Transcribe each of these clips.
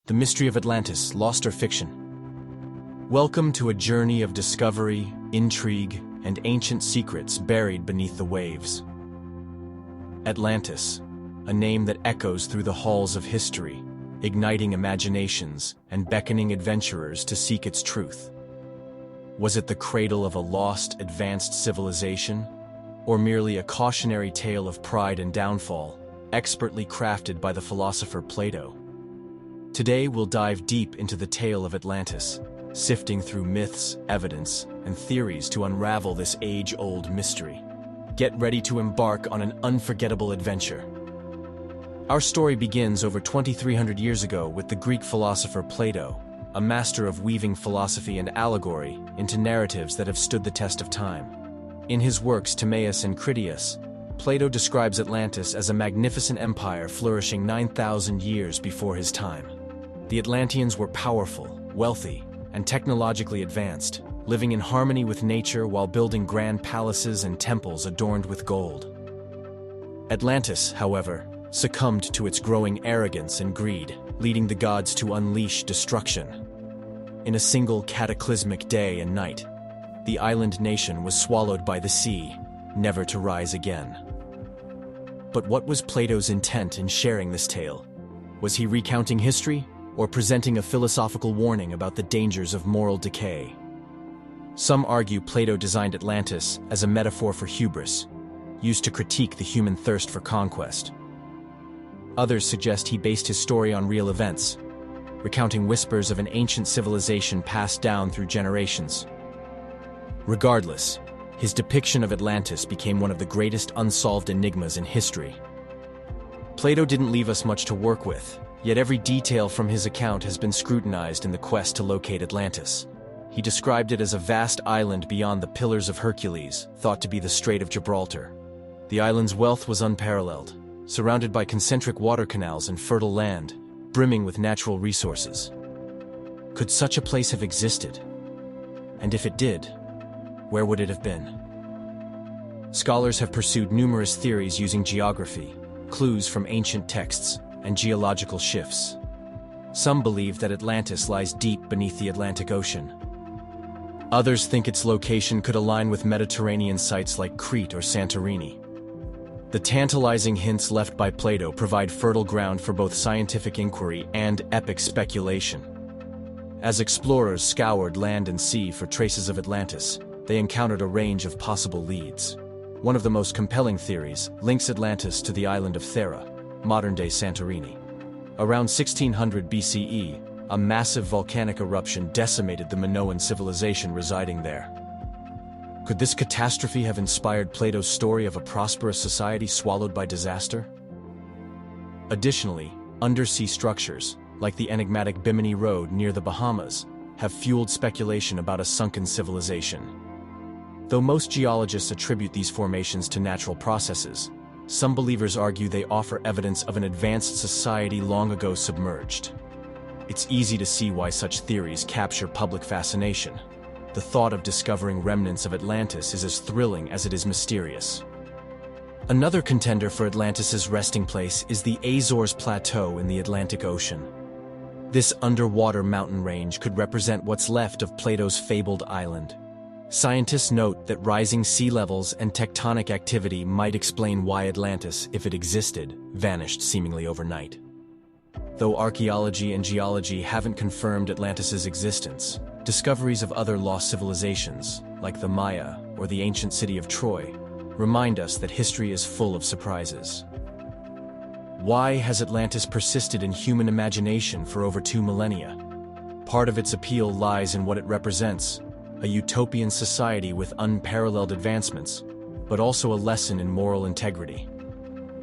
The mystery of Atlantis, lost or fiction? Welcome to a journey of discovery, intrigue, and ancient secrets buried beneath the waves. Atlantis, a name that echoes through the halls of history, igniting imaginations and beckoning adventurers to seek its truth. Was it the cradle of a lost, advanced civilization, or merely a cautionary tale of pride and downfall, expertly crafted by the philosopher Plato? Today we'll dive deep into the tale of Atlantis, sifting through myths, evidence, and theories to unravel this age-old mystery. Get ready to embark on an unforgettable adventure. Our story begins over 2,300 years ago with the Greek philosopher Plato, a master of weaving philosophy and allegory into narratives that have stood the test of time. In his works Timaeus and Critias, Plato describes Atlantis as a magnificent empire flourishing 9,000 years before his time. The Atlanteans were powerful, wealthy, and technologically advanced, living in harmony with nature while building grand palaces and temples adorned with gold. Atlantis, however, succumbed to its growing arrogance and greed, leading the gods to unleash destruction. In a single cataclysmic day and night, the island nation was swallowed by the sea, never to rise again. But what was Plato's intent in sharing this tale? Was he recounting history, or presenting a philosophical warning about the dangers of moral decay? Some argue Plato designed Atlantis as a metaphor for hubris, used to critique the human thirst for conquest. Others suggest he based his story on real events, recounting whispers of an ancient civilization passed down through generations. Regardless, his depiction of Atlantis became one of the greatest unsolved enigmas in history. Plato didn't leave us much to work with, yet every detail from his account has been scrutinized in the quest to locate Atlantis. He described it as a vast island beyond the Pillars of Hercules, thought to be the Strait of Gibraltar. The island's wealth was unparalleled, surrounded by concentric water canals and fertile land, brimming with natural resources. Could such a place have existed? And if it did, where would it have been? Scholars have pursued numerous theories using geography, clues from ancient texts, and geological shifts. Some believe that Atlantis lies deep beneath the Atlantic Ocean. Others think its location could align with Mediterranean sites like Crete or Santorini. The tantalizing hints left by Plato provide fertile ground for both scientific inquiry and epic speculation. As explorers scoured land and sea for traces of Atlantis, they encountered a range of possible leads. One of the most compelling theories links Atlantis to the island of Thera, modern-day Santorini. Around 1600 BCE, a massive volcanic eruption decimated the Minoan civilization residing there. Could this catastrophe have inspired Plato's story of a prosperous society swallowed by disaster? Additionally, undersea structures, like the enigmatic Bimini Road near the Bahamas, have fueled speculation about a sunken civilization. Though most geologists attribute these formations to natural processes, some believers argue they offer evidence of an advanced society long ago submerged. It's easy to see why such theories capture public fascination. The thought of discovering remnants of Atlantis is as thrilling as it is mysterious. Another contender for Atlantis's resting place is the Azores Plateau in the Atlantic Ocean. This underwater mountain range could represent what's left of Plato's fabled island. Scientists note that rising sea levels and tectonic activity might explain why Atlantis, if it existed, vanished seemingly overnight. Though archaeology and geology haven't confirmed Atlantis's existence, discoveries of other lost civilizations, like the Maya or the ancient city of Troy, remind us that history is full of surprises. Why has Atlantis persisted in human imagination for over 2 millennia? Part of its appeal lies in what it represents: a utopian society with unparalleled advancements, but also a lesson in moral integrity.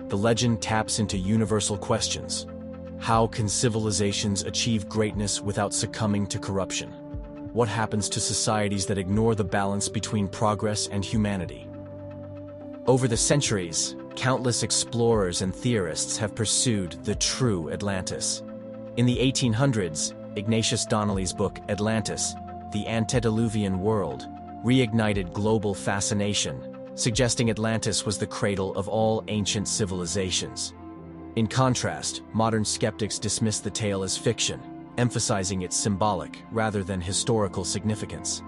The legend taps into universal questions. How can civilizations achieve greatness without succumbing to corruption? What happens to societies that ignore the balance between progress and humanity? Over the centuries, countless explorers and theorists have pursued the true Atlantis. In the 1800s, Ignatius Donnelly's book Atlantis, The Antediluvian World, reignited global fascination, suggesting Atlantis was the cradle of all ancient civilizations. In contrast, modern skeptics dismiss the tale as fiction, emphasizing its symbolic rather than historical significance.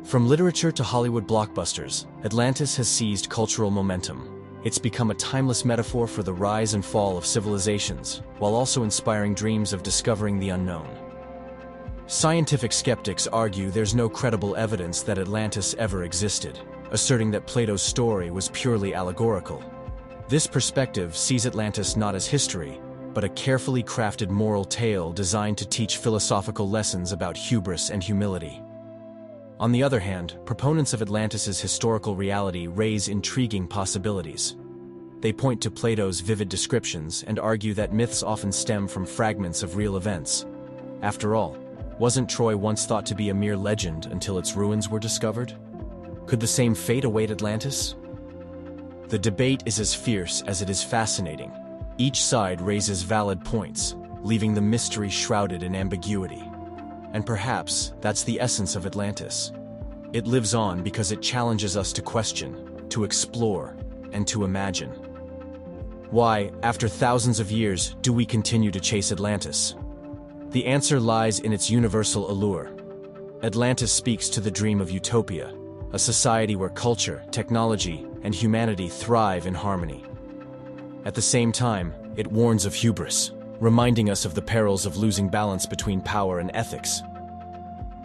From literature to Hollywood blockbusters, Atlantis has seized cultural momentum. It's become a timeless metaphor for the rise and fall of civilizations, while also inspiring dreams of discovering the unknown. Scientific skeptics argue there's no credible evidence that Atlantis ever existed, asserting that Plato's story was purely allegorical. This perspective sees Atlantis not as history, but a carefully crafted moral tale designed to teach philosophical lessons about hubris and humility. On the other hand, proponents of Atlantis's historical reality raise intriguing possibilities. They point to Plato's vivid descriptions and argue that myths often stem from fragments of real events. After all, wasn't Troy once thought to be a mere legend until its ruins were discovered? Could the same fate await Atlantis? The debate is as fierce as it is fascinating. Each side raises valid points, leaving the mystery shrouded in ambiguity. And perhaps that's the essence of Atlantis. It lives on because it challenges us to question, to explore, and to imagine. Why, after thousands of years, do we continue to chase Atlantis? The answer lies in its universal allure. Atlantis speaks to the dream of utopia, a society where culture, technology, and humanity thrive in harmony. At the same time, it warns of hubris, reminding us of the perils of losing balance between power and ethics.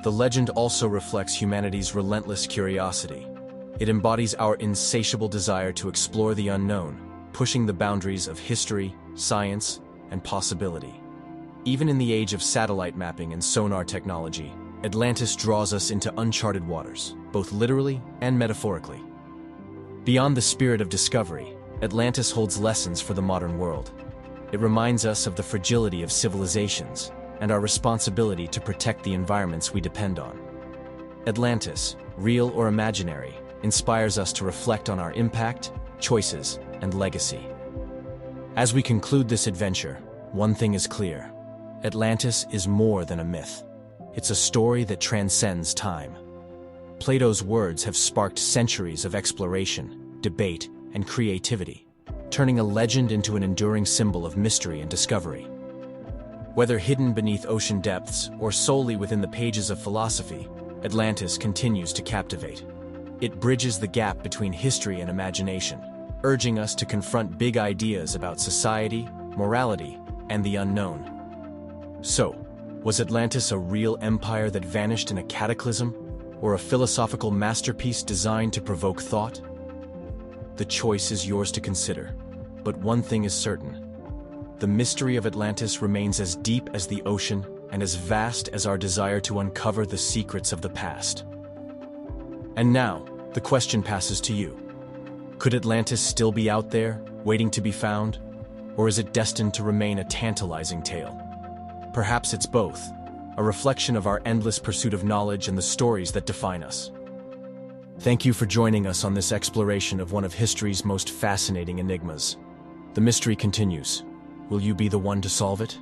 The legend also reflects humanity's relentless curiosity. It embodies our insatiable desire to explore the unknown, pushing the boundaries of history, science, and possibility. Even in the age of satellite mapping and sonar technology, Atlantis draws us into uncharted waters, both literally and metaphorically. Beyond the spirit of discovery, Atlantis holds lessons for the modern world. It reminds us of the fragility of civilizations and our responsibility to protect the environments we depend on. Atlantis, real or imaginary, inspires us to reflect on our impact, choices, and legacy. As we conclude this adventure, one thing is clear: Atlantis is more than a myth. It's a story that transcends time. Plato's words have sparked centuries of exploration, debate, and creativity, turning a legend into an enduring symbol of mystery and discovery. Whether hidden beneath ocean depths or solely within the pages of philosophy, Atlantis continues to captivate. It bridges the gap between history and imagination, urging us to confront big ideas about society, morality, and the unknown. So, was Atlantis a real empire that vanished in a cataclysm, or a philosophical masterpiece designed to provoke thought? The choice is yours to consider, but one thing is certain: the mystery of Atlantis remains as deep as the ocean and as vast as our desire to uncover the secrets of the past. And now, the question passes to you. Could Atlantis still be out there, waiting to be found? Or is it destined to remain a tantalizing tale? Perhaps it's both, a reflection of our endless pursuit of knowledge and the stories that define us. Thank you for joining us on this exploration of one of history's most fascinating enigmas. The mystery continues. Will you be the one to solve it?